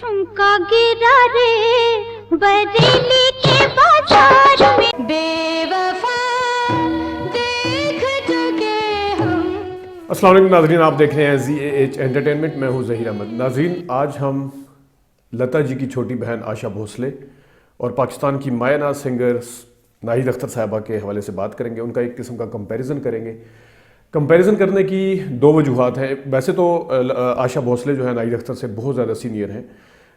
झुमका गिरा रे बरेली के बाजार में, बेवफा देख चुके हम। अस्सलाम वालेकुम नाज़रीन, आप देख रहे हैं ZAH एंटरटेनमेंट। मैं हूं ज़हीर अहमद। नाज़रीन, आज हम लता जी की छोटी बहन आशा भोसले और पाकिस्तान की माया नाज सिंगर नाहिद अख्तर साहिबा के हवाले से बात करेंगे। उनका एक किस्म का कंपैरिजन करेंगे। कंपैरिजन करने की दो वजूहात हैं। वैसे तो आशा भोसले जो है नाहिद अख्तर से बहुत ज़्यादा सीनियर हैं,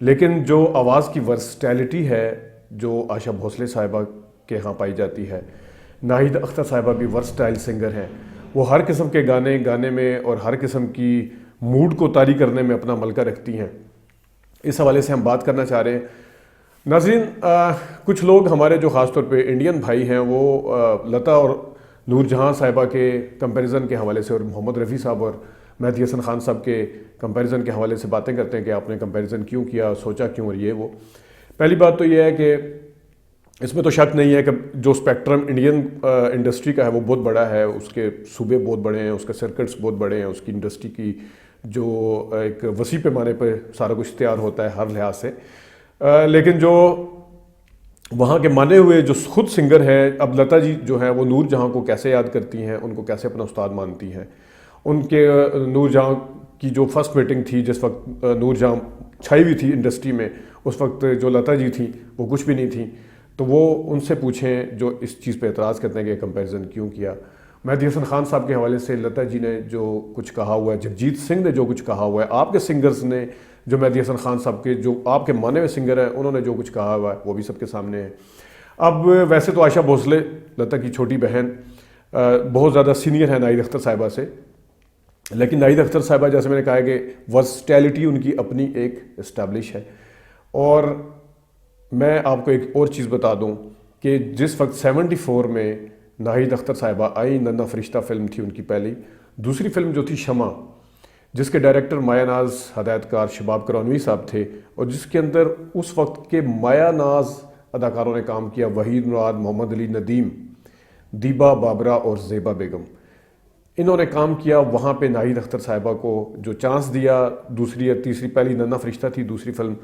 लेकिन जो आवाज़ की वर्सटैलिटी है जो आशा भोसले साहिबा के यहाँ पाई जाती है, नाहिद अख्तर साहिबा भी वर्सटाइल सिंगर हैं। वो हर किस्म के गाने गाने में और हर किस्म की मूड को तारी करने में अपना मलका रखती हैं। इस हवाले से हम बात करना चाह रहे हैं। नाज़रीन, कुछ लोग हमारे जो ख़ास तौर पे इंडियन भाई हैं वो लता और नूरजहां साहिबा के कंपैरिजन के हवाले से और मोहम्मद रफ़ी साहब और मेहदी हसन खान साहब के कंपैरिजन के हवाले से बातें करते हैं कि आपने कंपैरिजन क्यों किया, सोचा क्यों, और ये वो। पहली बात तो ये है कि इसमें तो शक नहीं है कि जो स्पेक्ट्रम इंडियन इंडस्ट्री का है वो बहुत बड़ा है। उसके सूबे बहुत बड़े हैं, उसके सर्किट्स बहुत बड़े हैं, उसकी इंडस्ट्री की जो एक वसी पैमाने पर सारा कुछ तैयार होता है हर लिहाज से। लेकिन जो वहाँ के माने हुए जो खुद सिंगर हैं, अब लता जी जो है वो नूरजहां को कैसे याद करती हैं, उनको कैसे अपना उस्ताद मानती हैं। उनके नूरजहां की जो फर्स्ट मीटिंग थी, जिस वक्त नूरजहां छाई हुई थी इंडस्ट्री में, उस वक्त जो लता जी थी वो कुछ भी नहीं थी। तो वो उनसे पूछें जो इस चीज़ पे एतराज़ करते हैं कि कंपैरिजन क्यों किया। मेहदी हसन खान साहब के हवाले से लता जी ने जो कुछ कहा हुआ है, जगजीत सिंह ने जो कुछ कहा हुआ है, आपके सिंगर्स ने जो मेहदी हसन खान साहब के जो आपके माने हुए सिंगर हैं उन्होंने जो कुछ कहा हुआ है वो भी सबके सामने है। अब वैसे तो आशा भोसले लता की छोटी बहन बहुत ज़्यादा सीनियर है नाहिद अख्तर साहिबा से, लेकिन नाहिद अख्तर साहिबा जैसे मैंने कहा कि वर्सटैलिटी उनकी अपनी एक इस्टेब्लिश है। और मैं आपको एक और चीज़ बता दूं कि जिस वक्त 74 में नाहिद अख्तर साहिबा आई, नन्ना फरिश्ता फिल्म थी उनकी पहली। दूसरी फिल्म जो थी शमा, जिसके डायरेक्टर माया नाज, हदायतकार शबाब करौनवी साहब थे, और जिसके अंदर उस वक्त के माया नाज अदाकारों ने काम किया, वहीद मुराद, मोहम्मद अली नदीम, दीबा बाबरा और ज़ेबा बेगम, इन्होंने काम किया। वहाँ पे नाहिद अख्तर साहिबा को जो चांस दिया, दूसरी या तीसरी, पहली नन्ना फरिश्ता थी, दूसरी फिल्म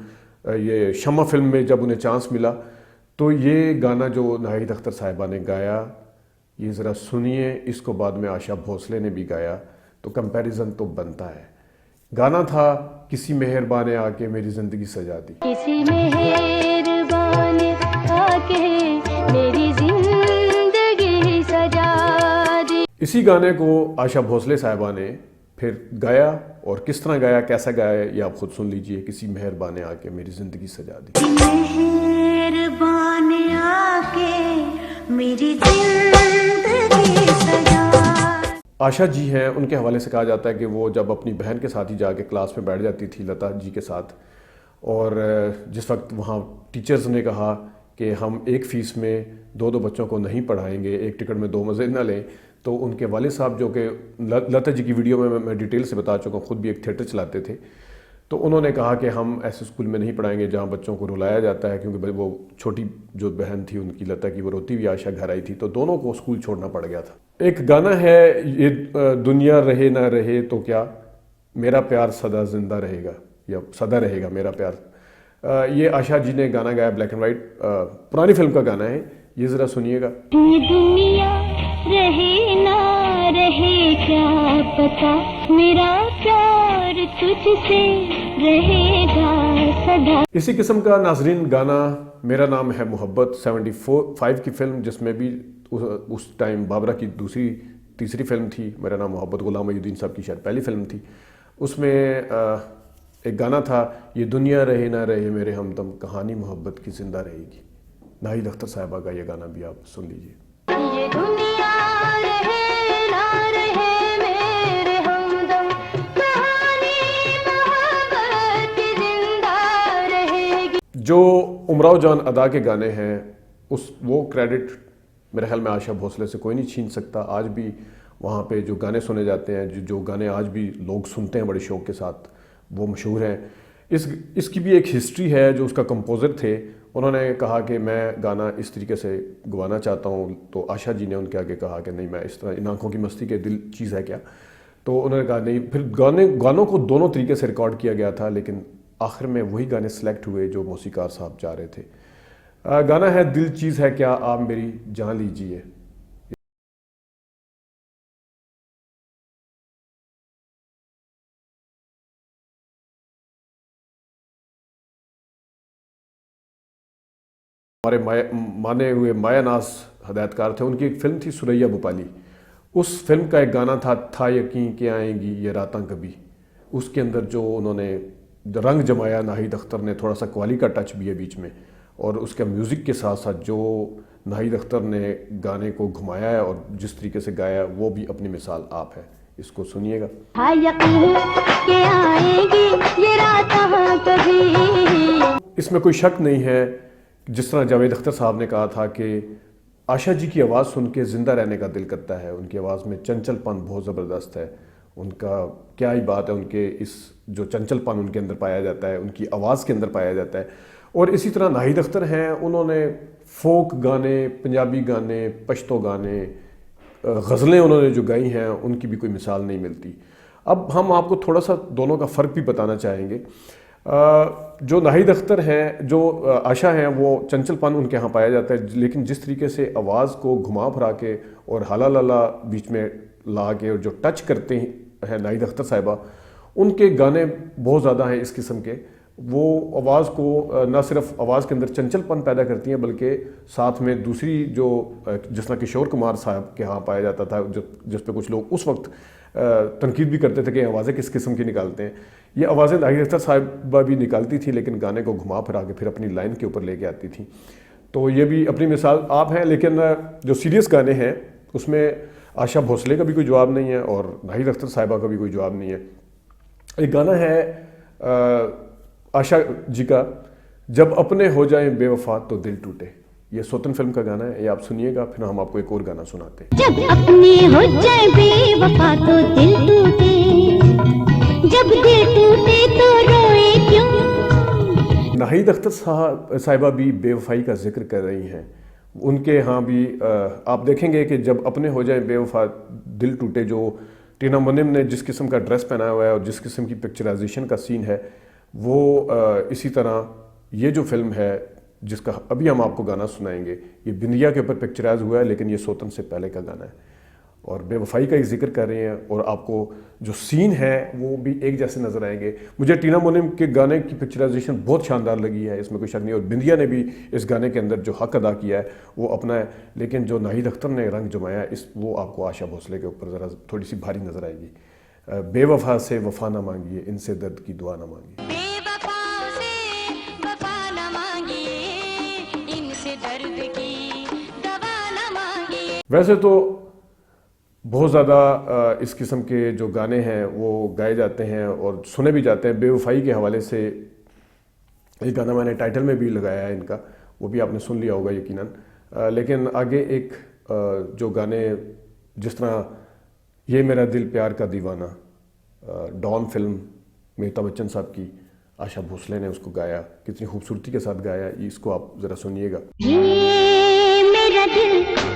ये शमा फिल्म में जब उन्हें चांस मिला, तो ये गाना जो नाहिद अख्तर साहिबा ने गाया, ये ज़रा सुनिए। इसको बाद में आशा भोसले ने भी गाया, तो कंपैरिजन तो बनता है। गाना था किसी मेहरबान आके मेरी ज़िंदगी सजा दी, किसी मेहरबान आके मेरी जिंदगी सजा दी। इसी गाने को आशा भोसले साहिबा ने फिर गाया, और किस तरह गाया, कैसा गाया, ये आप खुद सुन लीजिए। किसी मेहरबान आके मेरी ज़िंदगी सजा दी, मेहरबान आके मेरी जिंदगी सजा। आशा जी हैं, उनके हवाले से कहा जाता है कि वो जब अपनी बहन के साथ ही जाके क्लास में बैठ जाती थी लता जी के साथ, और जिस वक्त वहाँ टीचर्स ने कहा कि हम एक फ़ीस में दो दो बच्चों को नहीं पढ़ाएंगे, एक टिकट में दो मज़े ना लें, तो उनके वालिद साहब जो कि लता जी की वीडियो में मैं डिटेल से बता चुका हूँ, ख़ुद भी एक थिएटर चलाते थे, तो उन्होंने कहा कि हम ऐसे स्कूल में नहीं पढ़ाएंगे जहाँ बच्चों को रुलाया जाता है, क्योंकि वो छोटी जो बहन थी उनकी लता की, वो रोती हुई आशा घर आई थी, तो दोनों को स्कूल छोड़ना पड़ गया था। एक गाना है ये, दुनिया रहे ना रहे तो क्या, मेरा प्यार सदा जिंदा रहेगा, या सदा रहेगा मेरा प्यार। ये आशा जी ने गाना गाया, ब्लैक एंड वाइट पुरानी फिल्म का गाना है, ये ज़रा सुनिएगा। दुनिया रहे ना रहे क्या पता, मेरा प्यार तुझसे रहेगा सदा। इसी किस्म का नाजरीन गाना मेरा नाम है मोहब्बत, 75 की फिल्म, जिसमें भी उस टाइम बाबरा की तीसरी फिल्म थी मेरा नाम मोहब्बत, गुलाम मोहिउद्दीन साहब की शायद पहली फिल्म थी। उसमें एक गाना था, ये दुनिया रहे ना रहे मेरे हमदम, कहानी मोहब्बत की जिंदा रहेगी। नाहिद अख्तर साहिबा का ये गाना भी आप सुन लीजिए। ये दुनिया रहे ना रहे मेरे हमदम, कहानी मोहब्बत की जिंदा रहेगी। जो उमराव जान अदा के गाने हैं, वो क्रेडिट मेरे ख्याल में आशा भोसले से कोई नहीं छीन सकता। आज भी वहाँ पे जो गाने सुने जाते हैं, जो गाने आज भी लोग सुनते हैं बड़े शौक़ के साथ, वो मशहूर हैं। इसकी भी एक हिस्ट्री है। जो उसका कंपोज़र थे, उन्होंने कहा कि मैं गाना इस तरीके से गवाना चाहता हूँ, तो आशा जी ने उनके आगे कहा कि नहीं, मैं इस तरह, इन आँखों की मस्ती के दिल चीज़ है क्या, तो उन्होंने कहा नहीं। फिर गानों को दोनों तरीके से रिकॉर्ड किया गया था, लेकिन आखिर में वही गाने सेलेक्ट हुए जो मौसीकार साहब चाह रहे थे। गाना है दिल चीज़ है क्या आप मेरी जान लीजिए। हमारे माने हुए माया नाज हदायतकार थे, उनकी एक फ़िल्म थी सुरैया भोपाली। उस फिल्म का एक गाना था यकीन के आएंगी ये रातां कभी। उसके अंदर जो उन्होंने रंग जमाया नाहिद अख्तर ने, थोड़ा सा कवाली का टच भी है बीच में, और उसके म्यूज़िक के साथ साथ जो नाहिद अख्तर ने गाने को घुमाया है और जिस तरीके से गाया वो भी अपनी मिसाल आप है। इसको सुनिएगा। हाँ यकीन के आएगी ये रात कभी। इसमें कोई शक नहीं है, जिस तरह जावेद अख्तर साहब ने कहा था कि आशा जी की आवाज़ सुन के ज़िंदा रहने का दिल करता है। उनकी आवाज़ में चंचलपन बहुत ज़बरदस्त है। उनका क्या ही बात है, उनके इस जो चंचलपन उनके अंदर पाया जाता है, उनकी आवाज़ के अंदर पाया जाता है। और इसी तरह नाहिद अख्तर हैं, उन्होंने फोक गाने, पंजाबी गाने, पश्तो गाने, गज़लें उन्होंने जो गाई हैं उनकी भी कोई मिसाल नहीं मिलती। अब हम आपको थोड़ा सा दोनों का फ़र्क भी बताना चाहेंगे। जो नाहिद अख्तर हैं, जो आशा हैं, वो चंचलपन उनके यहाँ पाया जाता है, लेकिन जिस तरीके से आवाज़ को घुमा फिरा के और हाला लाला बीच में ला के और जो टच करते हैं नाहिद अख्तर साहिबा, उनके गाने बहुत ज़्यादा हैं इस किस्म के। वो आवाज़ को न सिर्फ आवाज़ के अंदर चंचलपन पैदा करती हैं, बल्कि साथ में दूसरी जो जिस तरह किशोर कुमार साहब के यहाँ पाया जाता था, जिस पे कुछ लोग उस वक्त तनकीद भी करते थे कि आवाज़ें किस किस्म की निकालते हैं, ये आवाज़ें नाहिद अख्तर साहिबा भी निकालती थी, लेकिन गाने को घुमा फिरा के फिर अपनी लाइन के ऊपर लेके आती थी। तो ये भी अपनी मिसाल आप हैं। लेकिन जो सीरियस गाने हैं उसमें आशा भोसले का भी कोई जवाब नहीं है और नाहिद अख्तर साहिबा का भी कोई जवाब नहीं है। एक गाना है आशा जी का, जब अपने हो जाए बेवफा तो दिल टूटे। ये सोतन फिल्म का गाना है, ये आप सुनिएगा, फिर हम आपको एक और गाना सुनाते हैं। जब अपने हो जाए बेवफा तो दिल टूटे, जब दिल टूटे तो रोए क्यों। नाहिद अख्तर साहिबा भी बेवफाई का जिक्र कर रही हैं। उनके यहाँ भी आप देखेंगे कि जब अपने हो जाए बेवफा दिल टूटे, जो टीना मुनिम ने जिस किस्म का ड्रेस पहनाया हुआ है और जिस किस्म की पिक्चराइजेशन का सीन है, वो इसी तरह ये जो फिल्म है जिसका अभी हम आपको गाना सुनाएंगे, ये बिंदिया के ऊपर पिक्चराइज हुआ है, लेकिन ये सोतन से पहले का गाना है और बेवफाई का ही जिक्र कर रहे हैं। और आपको जो सीन है वो भी एक जैसे नज़र आएंगे। मुझे टीना मुनिम के गाने की पिक्चराइजेशन बहुत शानदार लगी है, इसमें कोई शक नहीं। और बिंदिया ने भी इस गाने के अंदर जो हक अदा किया है वो अपना है, लेकिन जो नाहिद अख्तर ने रंग जमाया इस वो आपको आशा भोसले के ऊपर ज़रा थोड़ी सी भारी नज़र आएगी। बेवफा से वफा ना मांगिए, इनसे दर्द की दुआ ना मांगिए। वैसे तो बहुत ज़्यादा इस किस्म के जो गाने हैं वो गाए जाते हैं और सुने भी जाते हैं। बेवफाई के हवाले से एक गाना मैंने टाइटल में भी लगाया है इनका, वो भी आपने सुन लिया होगा यकीनन। लेकिन आगे एक जो गाने जिस तरह ये मेरा दिल प्यार का दीवाना, डॉन फिल्म में अमिताभ बच्चन साहब की, आशा भोसले ने उसको गाया, कितनी खूबसूरती के साथ गाया, इसको आप ज़रा सुनिएगा। ये मेरा दिल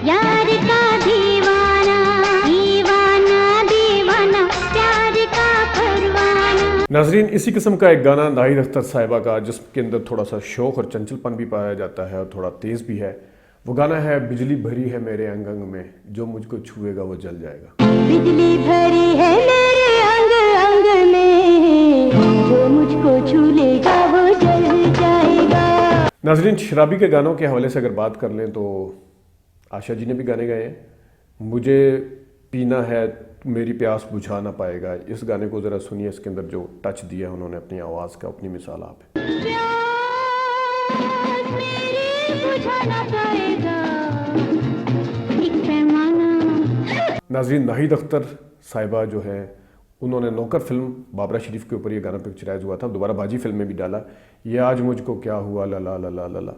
यार का दीवाना, दीवाना दीवाना प्यार का परवाना। नाजरीन, इसी किस्म का एक गाना नाहिद अख्तर साहिबा का, जिसके अंदर थोड़ा सा शौक और चंचलपन भी पाया जाता है और थोड़ा तेज़ भी है, वो गाना है बिजली भरी है मेरे अंग अंग में, जो मुझको छुएगा वो जल जाएगा। बिजली भरी है मेरे अंग अंग में, जो मुझको छू लेगा वो जल जाएगा। नाजरीन, शराबी के गानों के हवाले से अगर बात कर लें तो आशा जी ने भी गाने गाए हैं। मुझे पीना है मेरी प्यास बुझा ना पाएगा, इस गाने को ज़रा सुनिए, इसके अंदर जो टच दिया है उन्होंने अपनी आवाज़ का, अपनी मिसाल आप है। प्यास मेरी बुझा ना पाएगा एक पैमाना। नाज़रीन, नाहिद अख्तर साहिबा जो है उन्होंने नौकर फिल्म बाबरा शरीफ के ऊपर ये गाना पिक्चराइज हुआ था, दोबारा बाजी फिल्म में भी डाला, ये आज मुझको क्या हुआ लला लला लला।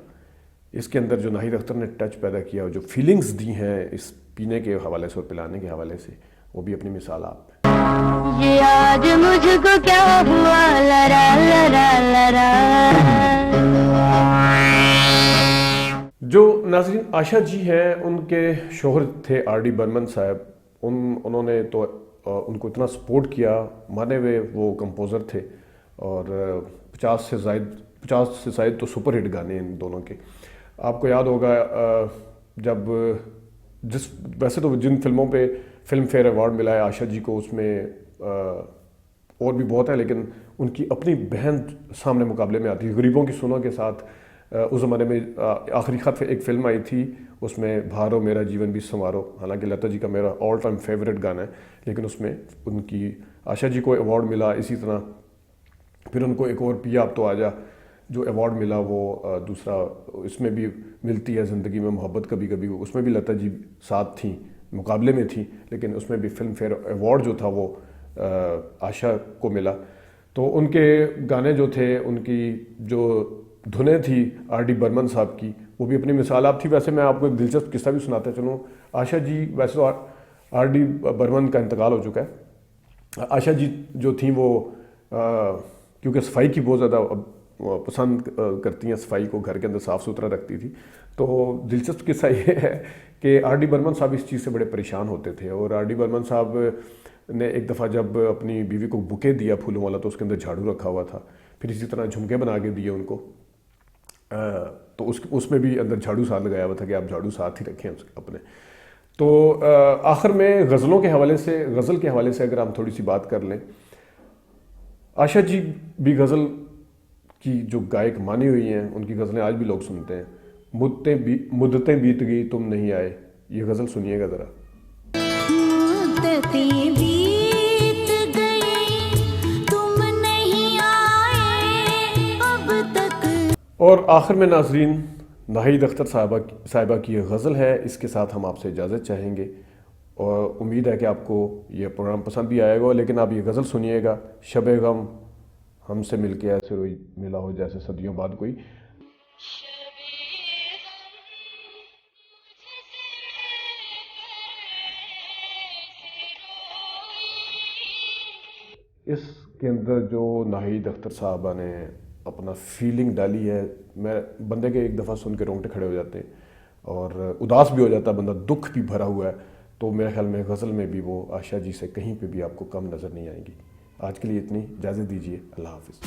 इसके अंदर जो नाहिद अख्तर ने टच पैदा किया और जो फीलिंग्स दी हैं इस पीने के हवाले से और पिलाने के हवाले से, वो भी अपनी मिसाल आप है। ये आज मुझको क्या हुआ लरा लरा लरा। जो नाज़रीन आशा जी हैं, उनके शोहर थे आर.डी. बर्मन साहब। उन्होंने तो उनको इतना सपोर्ट किया, माने हुए वो कंपोज़र थे और 50 से शायद तो सुपर हिट गाने हैं इन दोनों के। आपको याद होगा जब वैसे तो जिन फिल्मों पे फिल्म फेयर अवार्ड मिला है आशा जी को, उसमें और भी बहुत है, लेकिन उनकी अपनी बहन सामने मुकाबले में आती है गरीबों की सुनो के साथ। उस ज़माने में आखिरी खत एक फ़िल्म आई थी, उसमें भारो मेरा जीवन भी संवारो, हालांकि लता जी का मेरा ऑल टाइम फेवरेट गाना है, लेकिन उसमें उनकी आशा जी को अवार्ड मिला। इसी तरह फिर उनको एक और पिया अब तो आजा जो अवार्ड मिला, वो दूसरा इसमें भी मिलती है ज़िंदगी में मोहब्बत कभी कभी, उसमें भी लता जी साथ थी, मुकाबले में थी, लेकिन उसमें भी फिल्म फेयर अवार्ड जो था वो आशा को मिला। तो उनके गाने जो थे, उनकी जो धुनें थी आर.डी. बर्मन साहब की, वो भी अपनी मिसाल आप थी। वैसे मैं आपको एक दिलचस्प किस्सा भी सुनाता चलूँ। आशा जी, वैसे तो आर.डी. बर्मन का इंतकाल हो चुका है। आशा जी जो थी वो क्योंकि सफाई की बहुत ज़्यादा पसंद करती हैं, सफाई को घर के अंदर साफ़ सुथरा रखती थी। तो दिलचस्प किस्सा ये है कि आर.डी. बर्मन साहब इस चीज़ से बड़े परेशान होते थे, और आर.डी. बर्मन साहब ने एक दफ़ा जब अपनी बीवी को बुके दिया फूलों वाला, तो उसके अंदर झाड़ू रखा हुआ था। फिर इसी तरह झुमके बना के दिए उनको, तो उसमें भी अंदर झाड़ू साथ लगाया हुआ था कि आप झाड़ू साथ ही रखें अपने। तो आखिर में गज़ल के हवाले से अगर हम थोड़ी सी बात कर लें, आशा जी भी गज़ल की जो गायक मानी हुई हैं, उनकी गज़लें आज भी लोग सुनते हैं। मुद्दतें बीत गई तुम नहीं आए, ये गज़ल सुनिएगा ज़रा। मुद्दतें बीत गई तुम नहीं आए अब तक। और आखिर में नाज़रीन, नाहिद अख्तर साहिबा की ये गज़ल है, इसके साथ हम आपसे इजाज़त चाहेंगे, और उम्मीद है कि आपको ये प्रोग्राम पसंद भी आएगा। लेकिन आप ये गज़ल सुनिएगा, शब गम हमसे मिलके ऐसे रोई मिला हो जैसे सदियों बाद कोई। इसके अंदर जो नाहिद अख्तर साहबा ने अपना फीलिंग डाली है, मैं बंदे के एक दफ़ा सुन के रोंगटे खड़े हो जाते हैं, और उदास भी हो जाता है बंदा, दुख भी भरा हुआ है। तो मेरे ख्याल में गज़ल में भी वो आशा जी से कहीं पे भी आपको कम नज़र नहीं आएंगी। आज के लिए इतनी, इजाज़त दीजिए, अल्लाह हाफ़िज़।